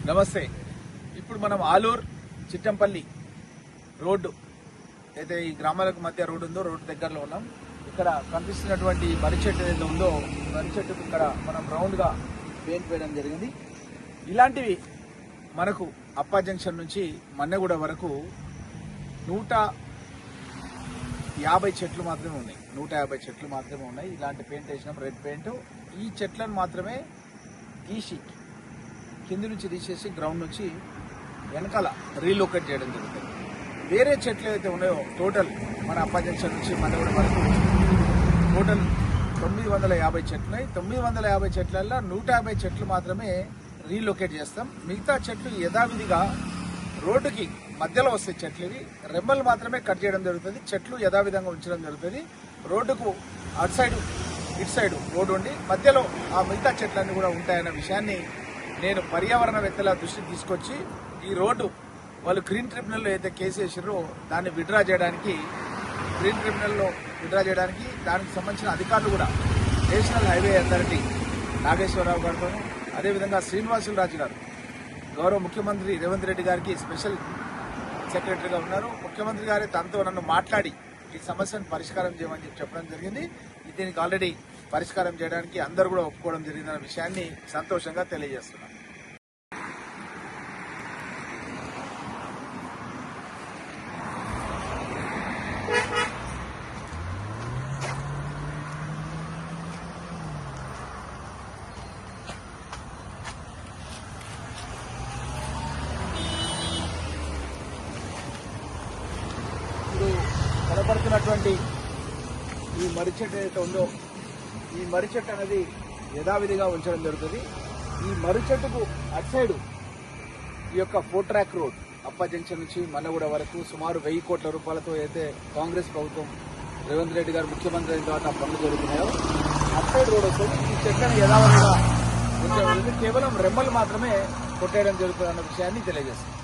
నమస్తే. ఇప్పుడు మనం ఆలూరు చిట్టంపల్లి రోడ్డు అయితే ఈ గ్రామాలకు మధ్య రోడ్డు ఉందో రోడ్డు దగ్గరలో ఉన్నాం. ఇక్కడ కనిపిస్తున్నటువంటి మర్రి చెట్టు ఏదైతే ఉందో మర్రి చెట్టుకు ఇక్కడ మనం రౌండ్గా పెయింట్ వేయడం జరిగింది. ఇలాంటివి మనకు అప్పా జంక్షన్ నుంచి మన్నెగూడ వరకు 150 చెట్లు మాత్రమే ఉన్నాయి. 150 చెట్లు మాత్రమే ఉన్నాయి. ఇలాంటి పెయింట్ వేసినాం, రెడ్ పెయింట్. ఈ చెట్లను మాత్రమే గీసి కింది నుంచి తీసేసి గ్రౌండ్ నుంచి వెనకాల రీలొకేట్ చేయడం జరుగుతుంది. వేరే చెట్లు ఏవైతే ఉన్నాయో టోటల్ మన అప్పా జంక్షన్ నుంచి మన్నెగూడ వరకు టోటల్ 950 చెట్లు ఉన్నాయి. 950 చెట్లల్లో 150 చెట్లు మాత్రమే రీలొకేట్ చేస్తాం. మిగతా చెట్లు యథావిధిగా రోడ్డుకి మధ్యలో వస్తే చెట్లు ఇవి రెమ్మలు మాత్రమే కట్ చేయడం జరుగుతుంది. చెట్లు యథావిధంగా ఉంచడం జరుగుతుంది. రోడ్డుకు అటు సైడు ఇటు సైడు రోడ్డు ఉండి మధ్యలో ఆ మిగతా చెట్లన్నీ కూడా ఉంటాయన్న విషయాన్ని నేను పర్యావరణవేత్తల దృష్టికి తీసుకొచ్చి ఈ రోడ్డు వాళ్ళు గ్రీన్ ట్రిబ్యునల్లో ఏదైతే కేసు వేసారో దాన్ని విత్డ్రా చేయడానికి దానికి సంబంధించిన అధికారులు కూడా నేషనల్ హైవే అథారిటీ నాగేశ్వరరావు గారితో అదేవిధంగా శ్రీనివాసులు రాజు గారు గౌరవ ముఖ్యమంత్రి రేవంత్ రెడ్డి గారికి స్పెషల్ సెక్రటరీగా ఉన్నారు. ముఖ్యమంత్రి గారే తనతో నన్ను మాట్లాడి ఈ సమస్యను పరిష్కారం చేయమని చెప్పడం జరిగింది. దీనికి ఆల్రెడీ పరిష్కారం చేయడానికి అందరూ కూడా ఒప్పుకోవడం జరిగిందన్న విషయాన్ని సంతోషంగా తెలియజేస్తున్నాను. కనపడుతున్నటువంటి ఈ మర్రి చెట్టు ఏదైతే ఉందో ఈ మర్రి చెట్టు అనేది యథావిధిగా ఉంచడం జరుగుతుంది. ఈ మర్రి చెట్టుకు అటు సైడు ఈ యొక్క 4 ట్రాక్ రోడ్ అప్పా జంక్షన్ నుంచి మన్నెగూడ వరకు సుమారు 1000 కోట్ల రూపాయలతో అయితే కాంగ్రెస్ ప్రభుత్వం రేవంత్ రెడ్డి గారు ముఖ్యమంత్రి అయిన తర్వాత పనులు జరుగుతున్నాయో అటు సైడ్ రోడ్ వస్తుంది. ఈ చెట్లను యథావిధిగా ఉంచడం కేవలం రెమ్మలు మాత్రమే కొట్టేయడం జరుగుతుంది అన్న విషయాన్ని తెలియజేస్తుంది.